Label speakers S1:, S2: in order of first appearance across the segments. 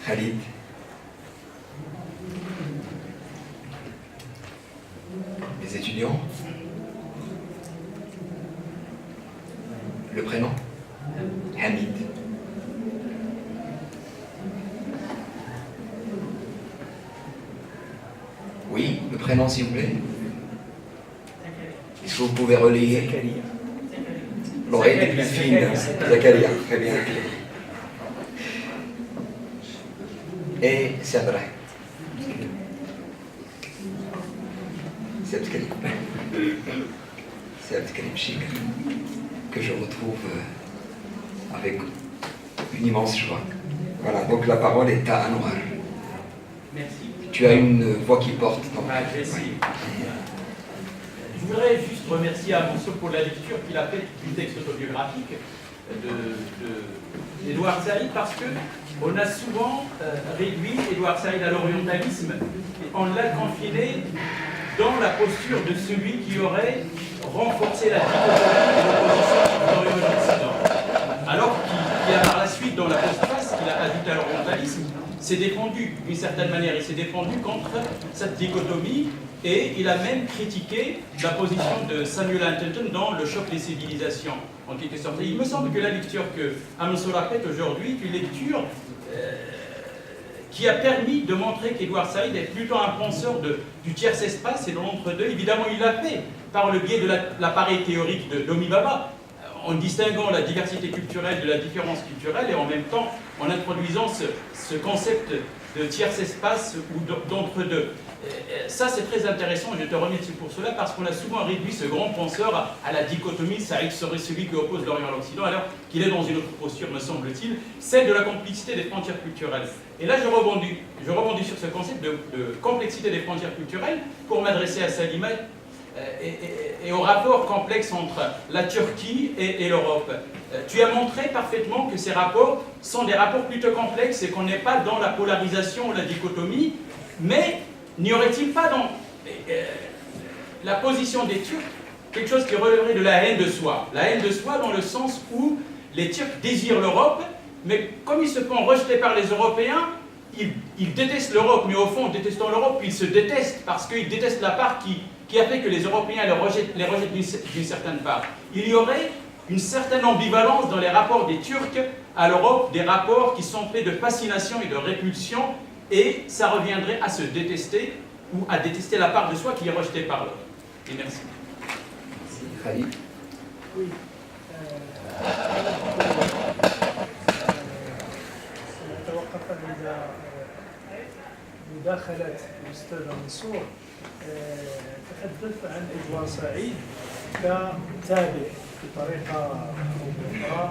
S1: Khalid. Les étudiants. Le prénom. Hamid. Oui, le prénom s'il vous plaît. Est-ce que vous pouvez relayer? L'oreille est plus fine. Zakaria, très bien. Et Sabra. C'est Abdelkarim Chik que je retrouve avec une immense joie. Voilà, donc la parole est à Anouar.
S2: Merci.
S1: Tu as une voix qui porte.
S2: Je voudrais juste remercier Amanso pour la lecture qu'il a faite du texte autobiographique d'Edouard Saïd, parce qu'on a souvent réduit Edouard Saïd à l'orientalisme en l'a confiné dans la posture de celui qui aurait renforcé la dichotomie de l'opposition entre l'Orient et l'Occident. Alors qu'il a par la suite, dans la postface qu'il a ajouté à l'orientalisme, s'est défendu d'une certaine manière, il s'est défendu contre cette dichotomie et il a même critiqué la position de Samuel Huntington dans Le choc des civilisations, en quelque sorte. Et il me semble que la lecture que Amansour a faite aujourd'hui est une lecture qui a permis de montrer qu'Edouard Saïd est plutôt un penseur du tiers-espace et de l'entre-deux. Évidemment, il l'a fait par le biais de l'appareil théorique de Homi Bhabha, en distinguant la diversité culturelle de la différence culturelle et en même temps en introduisant ce concept de tiers-espace ou d'entre-deux. Ça, c'est très intéressant et je te remercie pour cela parce qu'on a souvent réduit ce grand penseur à la dichotomie. Saïd serait celui qui oppose l'Orient à l'Occident, alors qu'il est dans une autre posture, me semble-t-il, celle de la complexité des frontières culturelles. Et là, je rebondis sur ce concept de complexité des frontières culturelles pour m'adresser à Salima et au rapport complexe entre la Turquie et l'Europe. Tu as montré parfaitement que ces rapports sont des rapports plutôt complexes et qu'on n'est pas dans la polarisation ou la dichotomie, mais n'y aurait-il pas dans la position des Turcs quelque chose qui relèverait de la haine de soi? La haine de soi dans le sens où les Turcs désirent l'Europe, mais comme ils se font rejeter par les Européens, ils détestent l'Europe, mais au fond, en détestant l'Europe, ils se détestent parce qu'ils détestent la part qui a fait que les Européens les rejettent d'une certaine part. Il y aurait une certaine ambivalence dans les rapports des Turcs à l'Europe, des rapports qui sont faits de fascination et de répulsion, et ça reviendrait à se détester ou à détester la part de soi qui est rejetée par l'autre. Et merci.
S1: Khalid.
S3: Oui. سنتوقف عند مداخلة الأستاذ منصور. تحدث عن إدوار سعيد كتابع بطريقة أو بأخرى،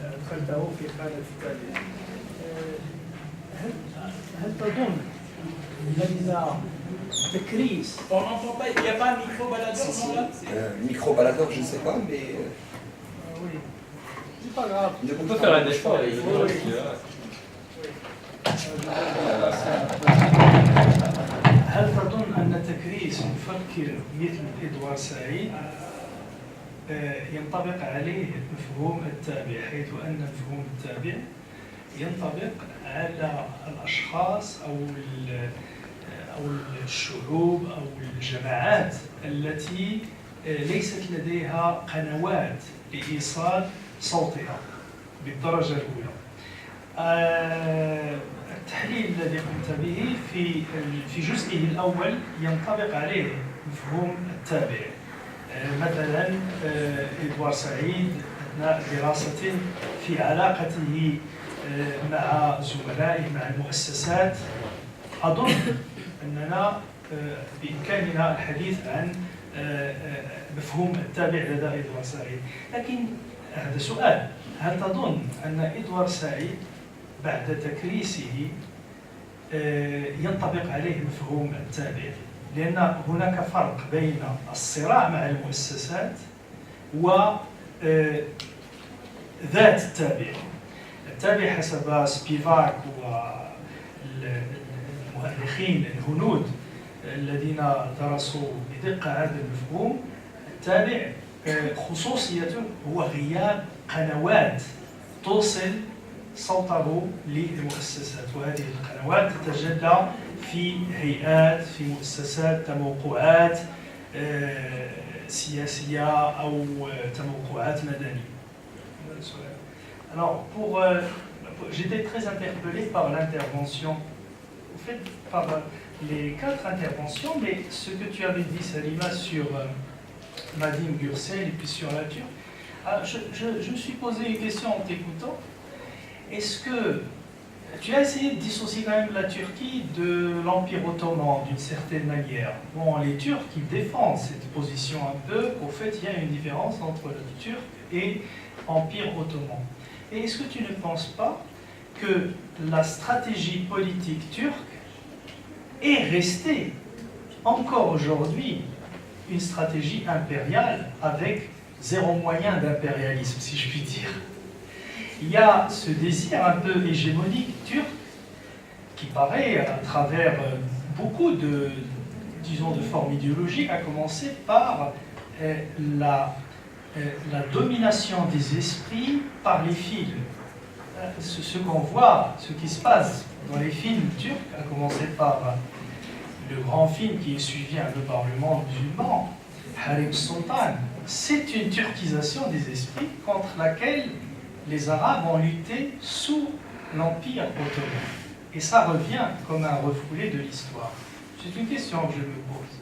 S3: أدخلته في خانة التابع. هل تظن أن تكريس
S2: On n'entend pas, il n'y a pas un micro-baladeur non là?
S1: Micro-baladeur, je ne sais pas, mais...
S3: oui, c'est pas grave.
S4: On peut faire un effort.
S3: هل تظن أن تكريس مفكر مثل إدوار سعيد ينطبق عليه مفهوم التابع، حيث أن مفهوم التابع ينطبق على الأشخاص أو الشعوب أو الجماعات التي ليست لديها قنوات لإيصال صوتها بالدرجة الأولى؟ التحليل الذي قمت به في جزئه الأول ينطبق عليه مفهوم التابع. مثلا إدوار سعيد أثناء دراسته في علاقته مع زملائه مع المؤسسات، أظن أننا بإمكاننا الحديث عن مفهوم التابع لدى إدوار سعيد. لكن هذا سؤال، هل تظن أن إدوار سعيد بعد تكريسه ينطبق عليه مفهوم التابع؟ لأن هناك فرق بين الصراع مع المؤسسات وذات التابع. التابع حسب سبيفاك والمؤرخين الهنود الذين درسوا بدقة هذا المفهوم، التابع خصوصيته هو غياب قنوات توصل سوطروا للمؤسسات، وهذه القنوات تتجلى في هيئات، في مؤسسات، تموقعات سياسية أو تموقعات مدنية. Alors, j'étais très interpellé par l'intervention, en fait, par les 4 interventions, mais ce que tu avais dit, Salima, sur Nadim Gürsel et puis sur la Turquie. Je me suis posé une question en t'écoutant. Est-ce que tu as essayé de dissocier quand même la Turquie de l'Empire ottoman d'une certaine manière? Bon, les Turcs, ils défendent cette position un peu, qu'au fait, il y a une différence entre le Turc et l'Empire ottoman. Et est-ce que tu ne penses pas que la stratégie politique turque est restée encore aujourd'hui une stratégie impériale avec zéro moyen d'impérialisme, si je puis dire? Il y a ce désir un peu hégémonique turc qui paraît à travers beaucoup de, disons, de formes idéologiques, à commencer par la domination des esprits par les films. Ce qu'on voit, ce qui se passe dans les films turcs, à commencer par le grand film qui est suivi un peu par le monde musulman, Harim Sultan, c'est une turquisation des esprits contre laquelle les Arabes ont lutté sous l'Empire ottoman. Et ça revient comme un refoulé de l'histoire. C'est une question que je me pose.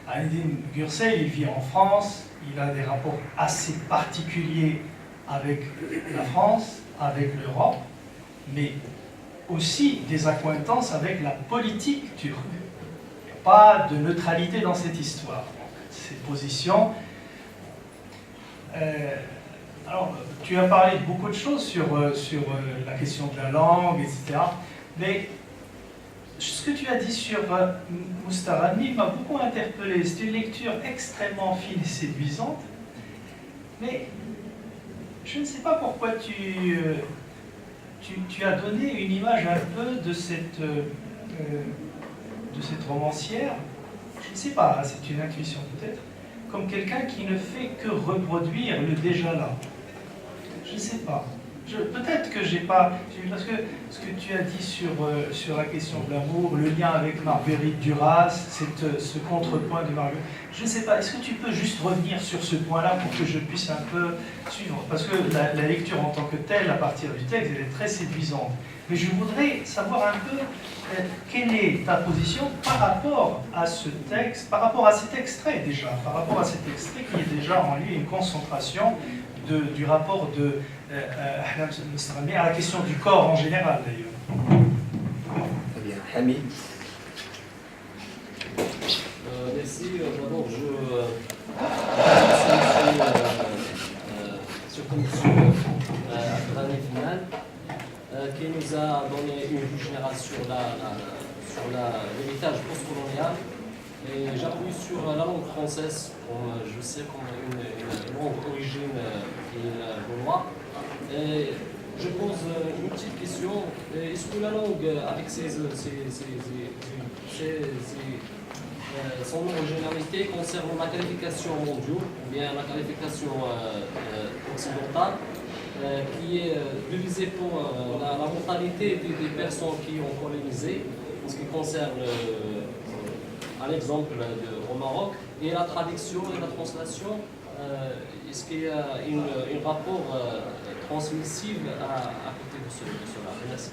S3: Nadim Gürsel, il vit en France, il a des rapports assez particuliers avec la France, avec l'Europe, mais aussi des accointances avec la politique turque. Il n'y a pas de neutralité dans cette histoire. Ces positions... alors, tu as parlé de beaucoup de choses sur la question de la langue, etc. Mais ce que tu as dit sur Moustarani m'a beaucoup interpellé. C'est une lecture extrêmement fine et séduisante. Mais je ne sais pas pourquoi tu as donné une image un peu de cette romancière. Je ne sais pas, c'est une intuition peut-être. Comme quelqu'un qui ne fait que reproduire le déjà là. Je ne sais pas. Peut-être que j'ai pas... Parce que ce que tu as dit sur la question de l'amour, le lien avec Marguerite Duras, ce contrepoint de Marguerite... Je ne sais pas, est-ce que tu peux juste revenir sur ce point-là pour que je puisse un peu suivre? Parce que la lecture en tant que telle, à partir du texte, elle est très séduisante. Mais je voudrais savoir un peu quelle est ta position par rapport à ce texte, par rapport à cet extrait déjà, par rapport à cet extrait qui est déjà en lui une concentration du rapport de Ahlam Moustarani à la question du corps en général d'ailleurs.
S1: Très bien. Hamid.
S4: Merci. D'abord, surtout M. Abdelrahim Final, qui nous a donné une vue générale sur l'héritage postcolonial. Et j'appuie sur la langue française, je sais comme une langue d'origine qui est gauloise. Et je pose une petite question. Est-ce que la langue, avec son originalité, concerne la qualification mondiale, ou bien la qualification occidentale, qui est divisée pour la mentalité des personnes qui ont colonisé, en ce qui concerne à l'exemple au Maroc, et la traduction et la translation, est-ce qu'il y a un rapport transmissible à côté de cela? Merci.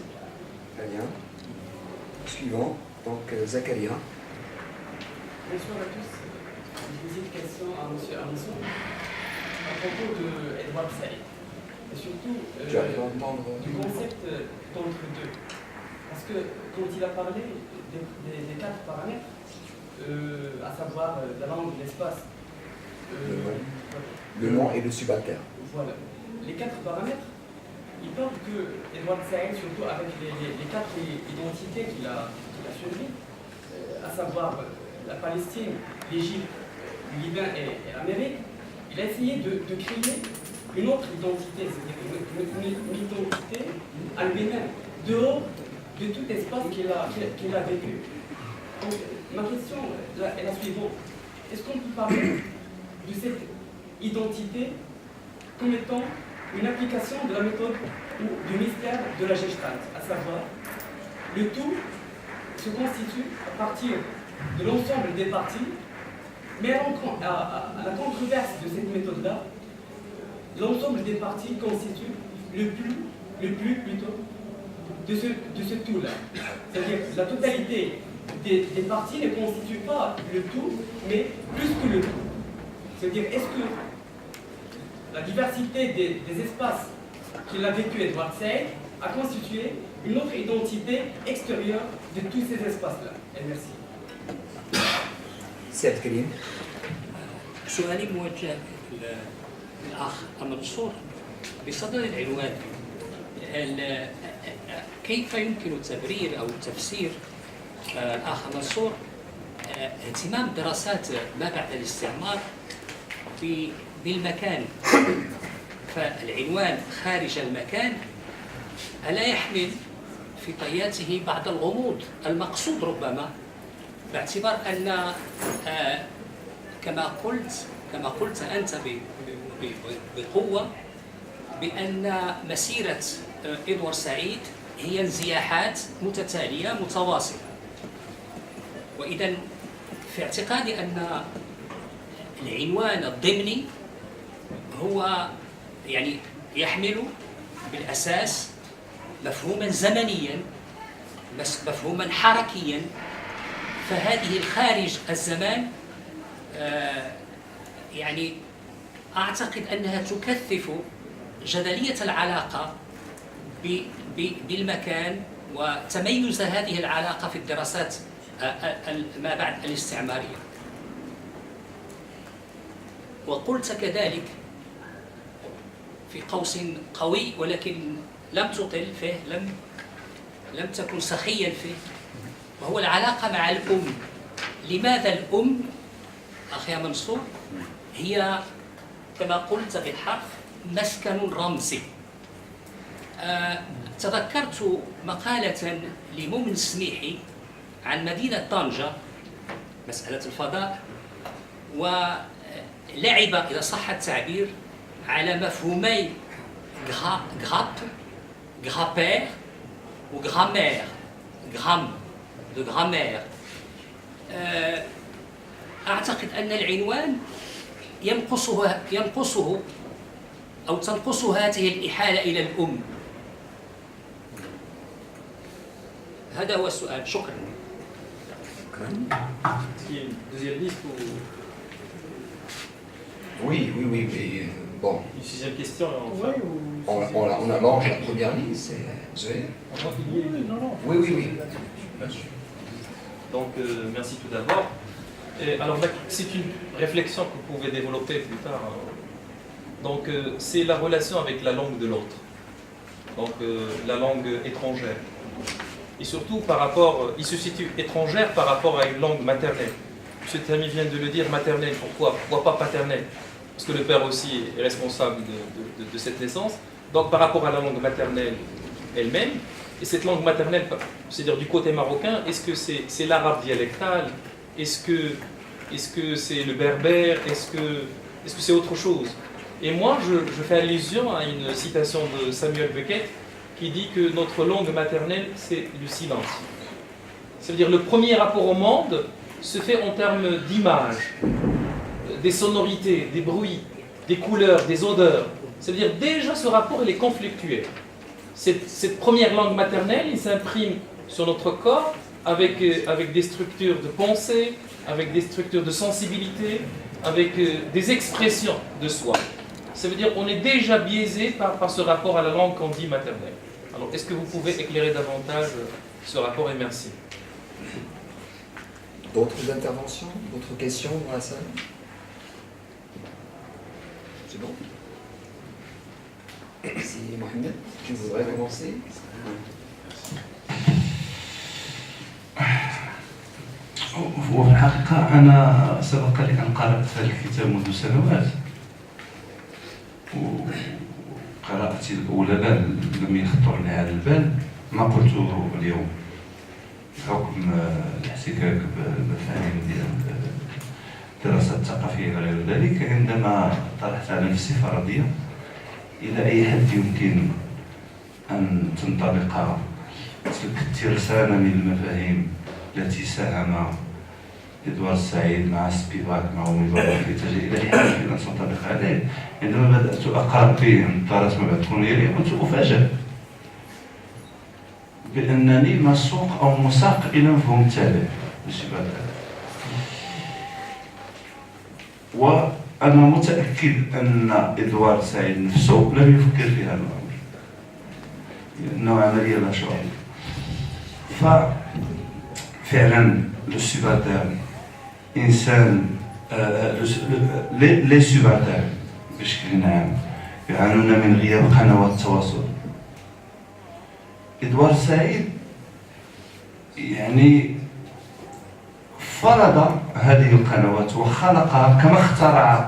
S1: Très bien. Suivant, donc Zakaria.
S5: Bonsoir à tous. Je posais une question à M. Harrison à propos d'Edouard Said. Et surtout
S1: Tu arrives à entendre
S5: du concept d'entre-deux. Parce que quand il a parlé des 4 paramètres, à savoir la langue, l'espace,
S1: le nom et le subalterne.
S5: Voilà. Les 4 paramètres, il parle que Edouard Said, surtout avec les 4 identités qu'il a choisies, à savoir la Palestine, l'Égypte, le Liban et l'Amérique, il a essayé de créer une autre identité, c'est-à-dire une identité à lui-même, dehors de tout espace qu'il a vécu. Donc, ma question est la suivante. Est-ce qu'on peut parler de cette identité comme étant une application de la méthode ou du mystère de la Gestalt, à savoir, le tout se constitue à partir de l'ensemble des parties, mais à la controverse de cette méthode-là, l'ensemble des parties constitue le plus plutôt, de ce tout-là. C'est-à-dire la totalité des parties ne constitue pas le tout, mais plus que le tout. C'est-à-dire, est-ce que la diversité des espaces qu'il a vécu Edward Said a constitué une autre identité extérieure de tous ces espaces-là? Et merci.
S1: سيادة كريم.
S6: سؤالي موجه للأخ منصور بصدد العنوان. كيف يمكن تبرير أو تفسير الأخ منصور اهتمام دراسات ما بعد الاستعمار بالمكان؟ فالعنوان خارج المكان ألا يحمل في طياته بعض الغموض المقصود ربما، باعتبار أن كما قلت أنت بقوة بأن مسيرة إدوارد سعيد هي انزياحات متتالية متواصلة، وإذا في اعتقادي أن العنوان الضمني هو يعني يحمل بالأساس مفهوما زمنيا، مفهوما حركيا، فهذه الخارج الزمان يعني أعتقد أنها تكثف جدلية العلاقة بالمكان وتميز هذه العلاقة في الدراسات ما بعد الاستعمارية. وقلت كذلك في قوس قوي ولكن لم تطل فيه، لم تكن سخيا فيه، وهو العلاقة مع الأم. لماذا الأم أخي منصور هي كما قلت بالحرف مسكن رمزي؟ تذكرت مقالة لمؤمن السميحي عن مدينة طنجة، مسألة الفضاء، ولعب إذا صح التعبير على مفهومي غرابير وغرامير، غرامير. أعتقد أن العنوان ينقصه أو تنقص هذه الإحالة إلى الأم. هذا هو السؤال. شكرا.
S2: Deuxième liste ou
S1: Oui, mais bon.
S2: une sixième question enfin.
S1: On amorce la première ligne, c'est Zoé. Oui.
S7: Donc, merci tout d'abord. Alors, c'est une réflexion que vous pouvez développer plus tard. Donc, c'est la relation avec la langue de l'autre. Donc, la langue étrangère. Et surtout, il se situe étrangère par rapport à une langue maternelle. M. Tami vient de le dire, maternelle. Pourquoi pas paternelle? Parce que le père aussi est responsable de cette naissance. Donc, par rapport à la langue maternelle elle-même, et cette langue maternelle, c'est-à-dire du côté marocain, est-ce que c'est l'arabe dialectal? Est-ce que c'est le berbère? Est-ce que c'est autre chose? Et moi, je fais allusion à une citation de Samuel Beckett qui dit que notre langue maternelle, c'est le silence. C'est-à-dire le premier rapport au monde se fait en termes d'images, des sonorités, des bruits, des couleurs, des odeurs. C'est-à-dire déjà ce rapport, il est conflictuel. Cette première langue maternelle, il s'imprime sur notre corps avec des structures de pensée, avec des structures de sensibilité, avec des expressions de soi. Ça veut dire qu'on est déjà biaisé par ce rapport à la langue qu'on dit maternelle. Alors, est-ce que vous pouvez éclairer davantage ce rapport? Et merci.
S1: D'autres interventions? D'autres questions dans la salle? C'est bon? Si Mohamed, tu voudrais commencer?
S8: وفي الحقيقة أنا سبق لي أن قرأت هذا الكتاب منذ سنوات، وقراءتي الأولى لم يخطر لي على البال ما قلته اليوم بحكم الاحتكاك بالمفاهيم ديال الدراسات الثقافية وغير ذلك. عندما طرحت على نفسي فرضية إلى أي حد يمكن أن تنطلق تلك الترسانة من المفاهيم التي ساهم إدوارد سعيد مع سبيفاك مع أمي بابا في تجاه إلى أي حد يمكن أن تنطلق عليه؟ عندما بدأت أقرأ فيه النظارات ما بعد كولونيالية كنت أفاجأ بأنني مسوق أو مساق إلى مفهوم التابع لسبيفاك. وأنا متأكد أن إدوارد سعيد نفسه لم يفكر في هذا الأمر، لأنه عملية لا شعور. ففعلا لو سوبرتير إنسان لي سوبرتير بشكل عام يعانون من غياب قنوات التواصل. إدوارد سعيد يعني فرض هذه القنوات وخلقها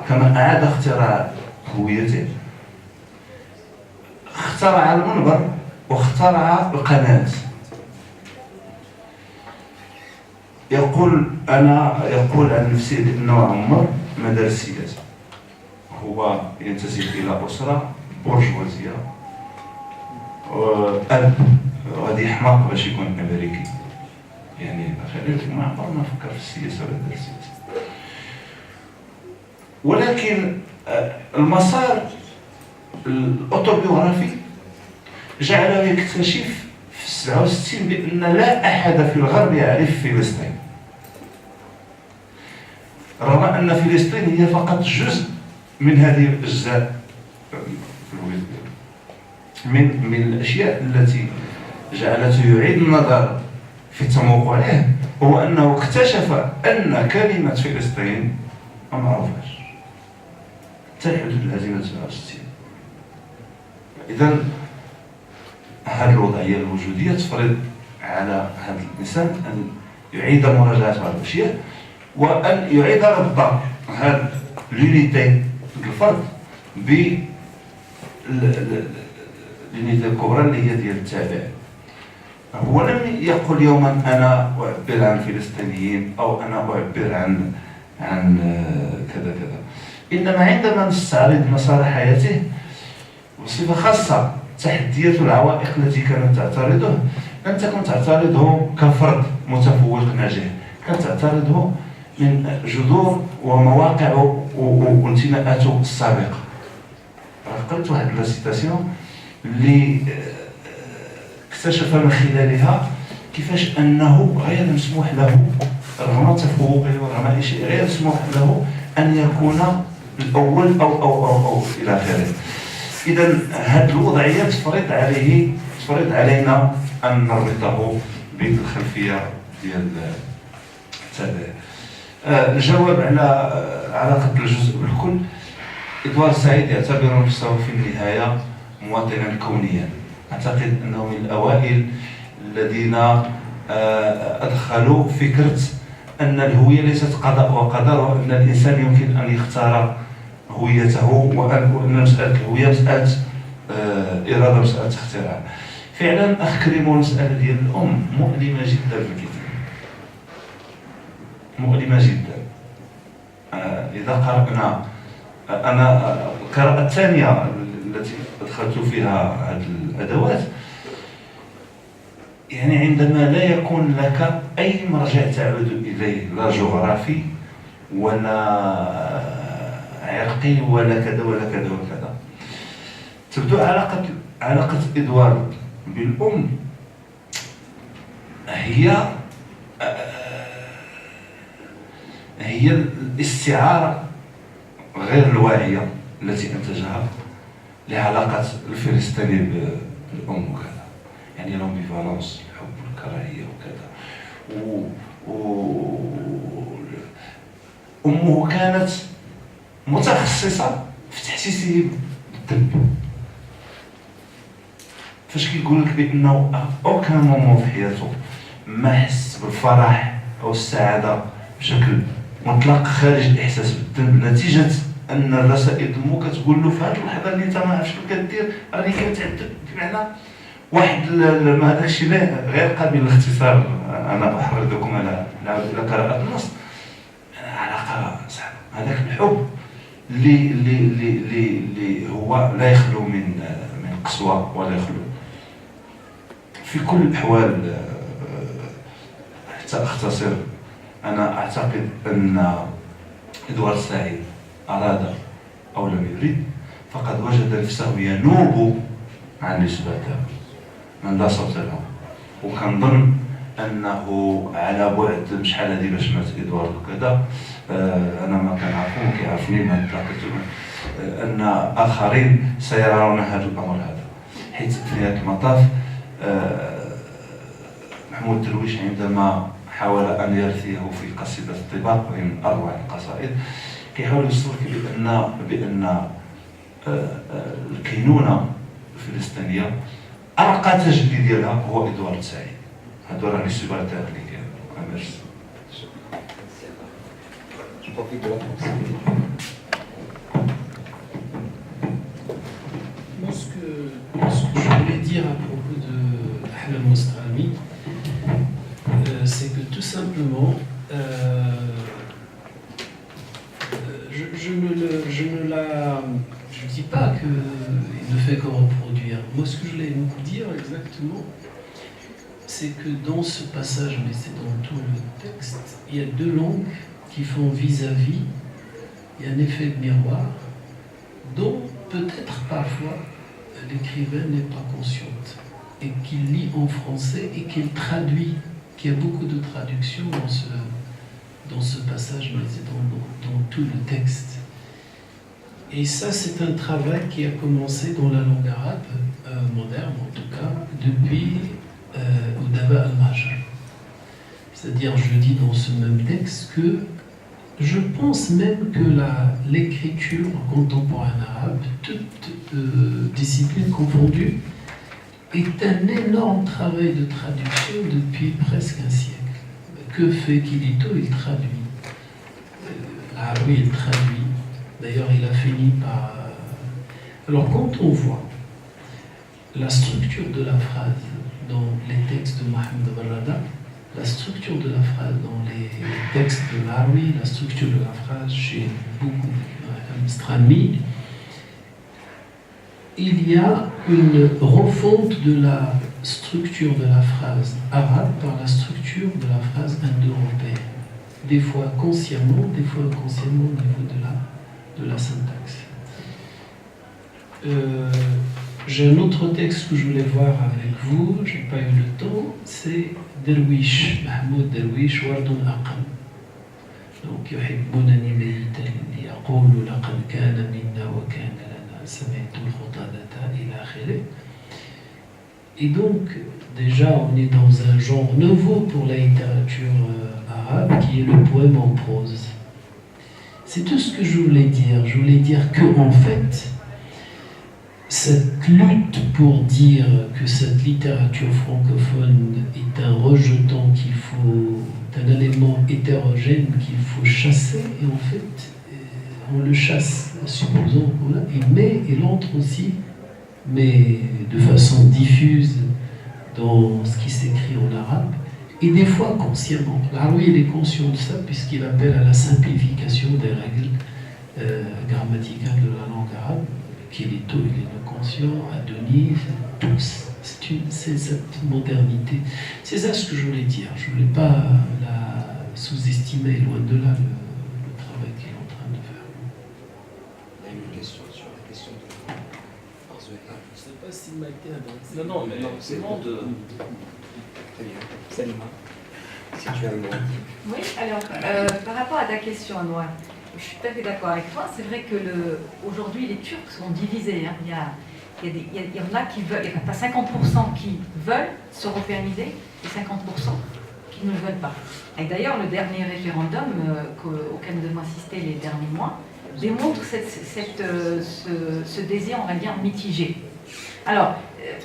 S8: كما أعاد اختراع هويته. اخترع المنبر واخترع القناة. يقول عن نفسه بأنه عمر مدرسيات، هو ينتسب إلى أسرة برجوازية، أب غادي يحماق باش يكون أمريكي، يعني ما عمر ما فكر في السياسة ولا دار السياسة. ولكن المسار الأوتوبيوغرافي جعله يكتشف في 67 بأن لا أحد في الغرب يعرف فلسطين، رغم أن فلسطين هي فقط جزء من هذه الأجزاء من الأشياء التي جعلته يعيد النظر في التموق عليه، هو أنه اكتشف أن كلمة فلسطين ما معروفاش حتى الحدود الهزيمة 67. إذن هذه الوضعية الوجودية تفرض على هذا الإنسان أن يعيد مراجعة بعض الأشياء وأن يعيد ربط هذا لونيتي الفرد باللونيتي الكبرى اللي هي ديال التابع. هو لم يقل يوما أنا أعبر عن فلسطينيين أو أنا أعبر عن كذا كذا، إنما عندما نستعرض مسار حياته بصفة خاصة تحديات والعوائق التي كانت تعترضه، لم تكن تعترضه كفرد متفوق ناجح، كانت تعترضه من جذور ومواقع وانتماءاته السابقة. قلت واحد لا سيتاسيون اللي اكتشف من خلالها كيفاش أنه غير مسموح له رغم تفوقه ورغم أي شيء غير مسموح له أن يكون الأول أو إلى آخره. إذا هذه الوضعية تفرض علينا أن نربطه بالخلفية ديال التابع. الجواب على علاقة الجزء بالكل، إدوارد سعيد يعتبر نفسه في النهاية مواطنا كونيا. أعتقد أنه من الأوائل الذين أدخلوا فكرة أن الهوية ليست قضاء وقدر، وأن الإنسان يمكن أن يختار هويته، وأن مسألة الهوية مسألة إرادة، مسألة اختراع. فعلا أخ كريم، المسألة ديال الأم مؤلمة جدا في الكتاب، مؤلمة جدا. إذا قرأنا، أنا القراءة الثانية التي أدخلت فيها هذه الأدوات، يعني عندما لا يكون لك أي مرجع تعود إليه، لا جغرافي ولا عرقي ولا كذا ولا كذا وكذا، تبدو علاقة إدوارد بالأم هي الاستعارة غير الواعية التي أنتجها لعلاقة الفلسطيني بالأم وكذا، يعني لامبيفالونس، الحب والكراهية وكذا. أمه كانت متخصصة في تحسيسه بالذنب. فاش كيقول لك بأنه أوكان مومون في حياته ما حس بالفرح أو السعادة بشكل مطلق خارج الإحساس بالذنب، نتيجة أن الرسائل دمو كتقول له في هذه اللحظة اللي أنت ما عرفتش شنو كدير راني كتعذب، بمعنى واحد ما هذاك الشيء غير قابل للاختصار. أنا أحرضكم على قراءة النص. علاقة صعبة. هذاك الحب اللي هو لا يخلو من قسوة ولا يخلو في كل الأحوال. حتى أختصر، أنا أعتقد أن إدوارد سعيد أراد أو لم يرد فقد وجد نفسه ينوب عن نسبته من لا صوت له، وكنظن أنه على بعد شحال هادي باش مات إدوارد وكذا. أنا ما كنعرفو كيعرفني ما تلاقيتو أن آخرين سيرون هذا الأمر هذا، حيث في نهاية المطاف محمود درويش عندما حاول أن يرثيه في قصيدة الطباق وهي من أروع القصائد كيحاول يوصلك بأن الكينونة الفلسطينية أرقى تجلي ديالها هو إدوارد سعيد. هادو راه لي سوبرتير اللي كاين. ميرسي.
S1: Je profite de la proximité.
S9: Moi, ce que je voulais dire à propos de Ahmed Mostrami, c'est que tout simplement, je ne dis pas qu'il ne fait que reproduire. Moi, ce que je voulais vous dire exactement, c'est que dans ce passage, mais c'est dans tout le texte, il y a deux langues qui font vis-à-vis, il y a un effet de miroir, dont peut-être parfois l'écrivain n'est pas consciente, et qu'il lit en français et qu'il traduit, qu'il y a beaucoup de traductions dans ce passage, mais c'est dans tout le texte. Et ça, c'est un travail qui a commencé dans la langue arabe, moderne en tout cas, depuis Udaba al-Mahjar. C'est-à-dire, je dis dans ce même texte que je pense même que l'écriture contemporaine arabe, toute discipline confondue, est un énorme travail de traduction depuis presque un siècle. Que fait Kilito? Il traduit. Oui, il traduit. D'ailleurs, il a fini par... Alors, quand on voit la structure de la phrase dans les textes de Mohamed Barrada, la structure de la phrase dans les textes de Laroui, la structure de la phrase chez beaucoup Mostrami, il y a une refonte de la structure de la phrase arabe par la structure de la phrase indo-européenne. Des fois consciemment, des fois inconsciemment au niveau de la syntaxe. J'ai un autre texte que je voulais voir avec vous, je n'ai pas eu le temps, c'est Derwish, Mahmoud Derwish, Wardun Aqam. Donc, يحبونني ميتا يقول لقد كان منا وكان لنا سمعت الخطابة إلى آخره. Et donc, déjà, on est dans un genre nouveau pour la littérature arabe, qui est le poème en prose. C'est tout ce que je voulais dire. Je voulais dire que, en fait, cette lutte pour dire que cette littérature francophone est un rejeton qu'il faut, un élément hétérogène qu'il faut chasser, et en fait, on le chasse, supposons, voilà, mais il entre aussi, mais de façon diffuse dans ce qui s'écrit en arabe, et des fois consciemment. Laroui, il est conscient de ça, puisqu'il appelle à la simplification des règles grammaticales de la langue arabe. Kilito, il est conscient, Adonis, tous. C'est cette modernité. C'est ça ce que je voulais dire. Je ne voulais pas la sous-estimer, loin de là, le travail qu'il est en train de faire.
S1: Il y a une question sur la question de Arzuela.
S9: Je ne sais pas s'il m'a été adressé.
S7: Non, mais
S1: c'est
S7: le monde.
S1: Très bien. Salima, si tu as un mot.
S10: Oui, alors, par rapport à ta question, Anouar, je suis tout à fait d'accord avec toi. C'est vrai que aujourd'hui, les Turcs sont divisés. Hein. Il y en a qui veulent, il y a 50% qui veulent s'européaniser et 50% qui ne le veulent pas. Et d'ailleurs, le dernier référendum auquel nous devons assister les derniers mois démontre ce désir, on va dire, mitigé. Alors,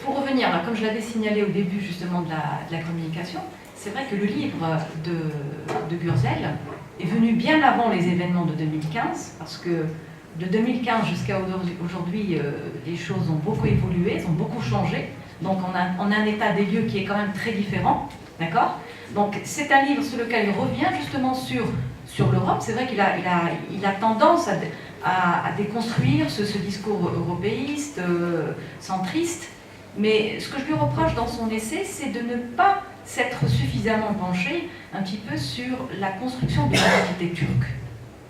S10: pour revenir, là, comme je l'avais signalé au début justement de la communication, c'est vrai que le livre de Gürzel est venu bien avant les événements de 2015, parce que de 2015 jusqu'à aujourd'hui, les choses ont beaucoup évolué, elles ont beaucoup changé. Donc on a un état des lieux qui est quand même très différent, d'accord? Donc c'est un livre sur lequel il revient justement sur l'Europe. C'est vrai qu'il a tendance à déconstruire ce discours européiste, centriste. Mais ce que je lui reproche dans son essai, c'est de ne pas s'être suffisamment penché un petit peu sur la construction de l'identité turque.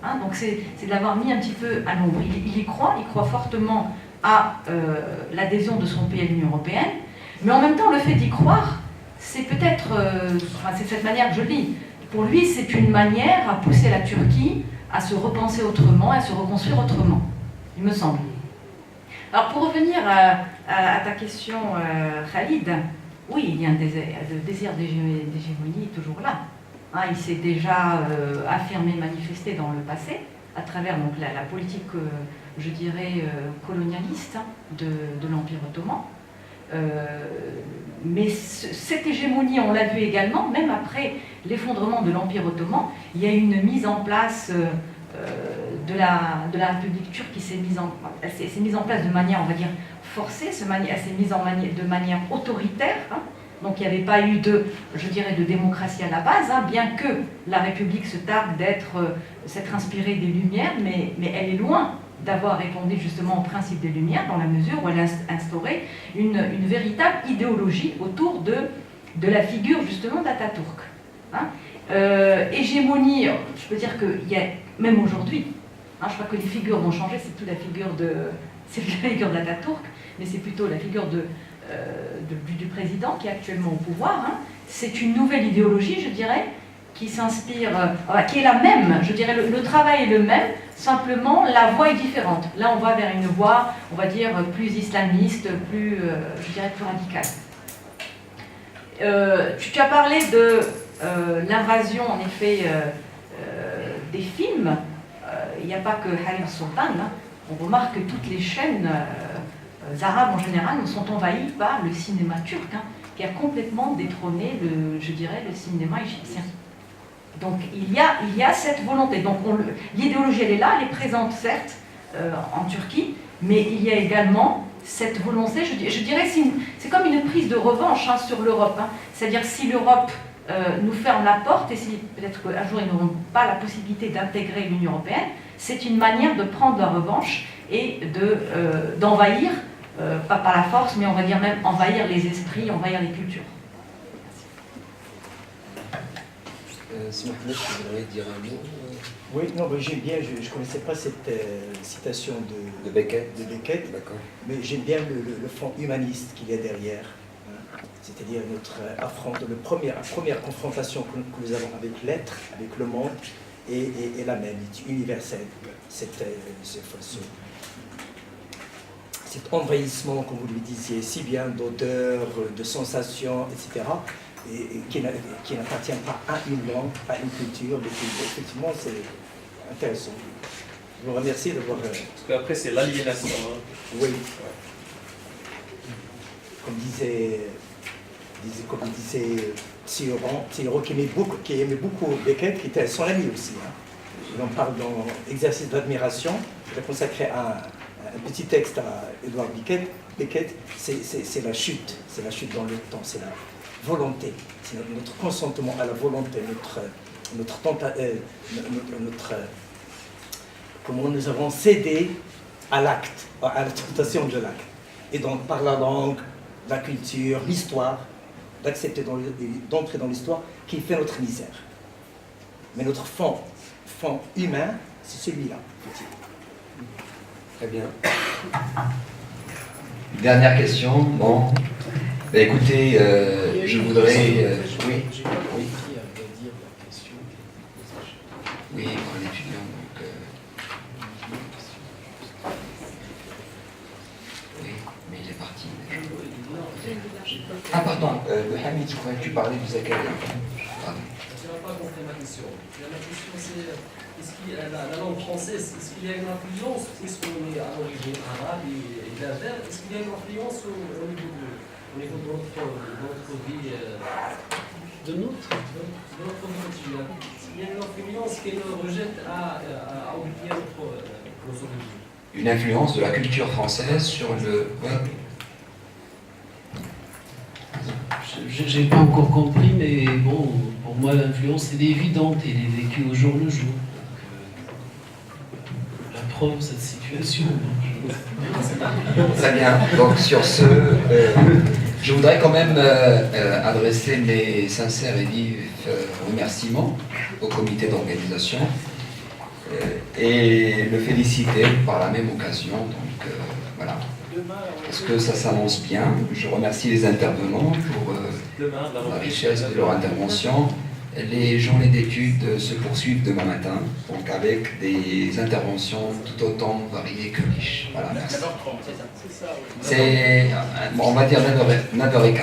S10: Hein, donc c'est de l'avoir mis un petit peu à l'ombre. Il y croit fortement à l'adhésion de son pays à l'Union européenne, mais en même temps, le fait d'y croire, c'est peut-être, c'est cette manière que je lis. Pour lui, c'est une manière à pousser la Turquie à se repenser autrement, à se reconstruire autrement, il me semble. Alors pour revenir à ta question, Khalid, oui, il y a un désir d'hégémonie toujours là. Hein, il s'est déjà affirmé, manifesté dans le passé, à travers donc, la politique, je dirais, colonialiste de l'Empire ottoman. Mais cette hégémonie, on l'a vu également, même après l'effondrement de l'Empire ottoman, il y a une mise en place de la République turque qui s'est mise en place de manière, on va dire, forcée, elle s'est mise de manière autoritaire. Hein. Donc il n'y avait pas eu je dirais, de démocratie à la base, hein, bien que la République se targue s'être inspirée des Lumières, mais elle est loin d'avoir répondu justement au principe des Lumières, dans la mesure où elle a instauré une véritable idéologie autour de la figure justement d'Atatürk. Hein. Hégémonie, je peux dire qu'il y a, même aujourd'hui, hein, je crois que les figures vont changer, c'est plus la figure d'Atatürk, mais c'est plutôt la figure du président qui est actuellement au pouvoir. Hein. C'est une nouvelle idéologie, je dirais, qui s'inspire, qui est la même, je dirais, le travail est le même, simplement la voie est différente. Là, on va vers une voie, on va dire, plus islamiste, plus, je dirais, plus radicale. Tu as parlé de l'invasion, en effet, des films. Il n'y a pas que Harim Sultan. Hein. On remarque que toutes les chaînes arabes, en général, sont envahies par le cinéma turc, hein, qui a complètement détrôné, je dirais, le cinéma égyptien. Donc il y a cette volonté. Donc l'idéologie, elle est là, elle est présente certes en Turquie, mais il y a également cette volonté, je dirais, c'est comme une prise de revanche hein, sur l'Europe. Hein. C'est-à-dire si l'Europe nous ferme la porte, et si peut-être qu'un jour ils n'auront pas la possibilité d'intégrer l'Union européenne, c'est une manière de prendre la revanche et d'envahir, pas par la force, mais on va dire même envahir les esprits, envahir les cultures.
S11: Si Mohamed, tu voudrais dire un mot
S12: Oui, non, j'aime bien, je ne connaissais pas cette citation de Beckett,
S11: D'accord.
S12: Mais j'aime bien le fond humaniste qu'il y a derrière. Hein. C'est-à-dire la première confrontation que nous avons avec l'être, avec le monde, est la même, est universelle. Cet envahissement, comme vous le disiez, si bien d'odeurs, de sensations, etc., et qui n'appartient pas à une langue, à une culture. Effectivement, c'est intéressant. Je vous remercie d'avoir...
S7: Parce qu'après, c'est l'aliénation. Hein.
S12: Oui. Comme disait Cioran, qui aimait beaucoup Beckett, qui était son ami aussi. Hein. Il en parle dans Exercice d'admiration. Il a consacré un petit texte à Edward Beckett. C'est la chute dans le temps, c'est la volonté, c'est notre consentement à la volonté, comment nous avons cédé à l'acte, à la tentation de l'acte. Et donc par la langue, la culture, l'histoire, d'accepter d'entrer dans l'histoire qui fait notre misère. Mais notre fond humain, c'est celui-là.
S1: Très bien. Dernière question, bon. Bah, écoutez, je voudrais... oui.
S9: J'ai pas compris à vrai dire la question.
S1: Oui, pour un étudiant, donc... Oui, mais il est parti. Ah, pardon, Hamid, je croyais que tu parlais du Zakaria. Pardon.
S4: Tu n'as pas compris ma question. La question, c'est est-ce qu'il y a la langue française, est-ce qu'il y a une influence, puisqu'on est à l'origine arabe et berbère, est-ce qu'il y a une influence au niveau de notre vie
S9: De notre
S4: vie quotidienne? Il y a une influence qui nous rejette à oublier nos origines.
S1: Une influence de la culture française sur le... Ouais.
S9: J'ai pas encore compris, mais bon, pour moi l'influence elle est évidente, elle est vécue au jour le jour. Donc, la preuve cette situation.
S1: Très bien. Donc sur ce, je voudrais quand même adresser mes sincères et vifs remerciements au comité d'organisation et le féliciter par la même occasion. Donc voilà. Parce que ça s'annonce bien. Je remercie les intervenants pour la richesse de leur intervention. Les journées d'études se poursuivent demain matin, donc avec des interventions tout autant variées que riches. Voilà, merci. C'est, on va dire 9h15.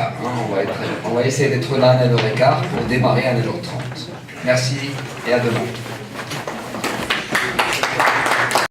S1: On va essayer d'être là à 9h15 pour démarrer à 9h30. Merci et à demain.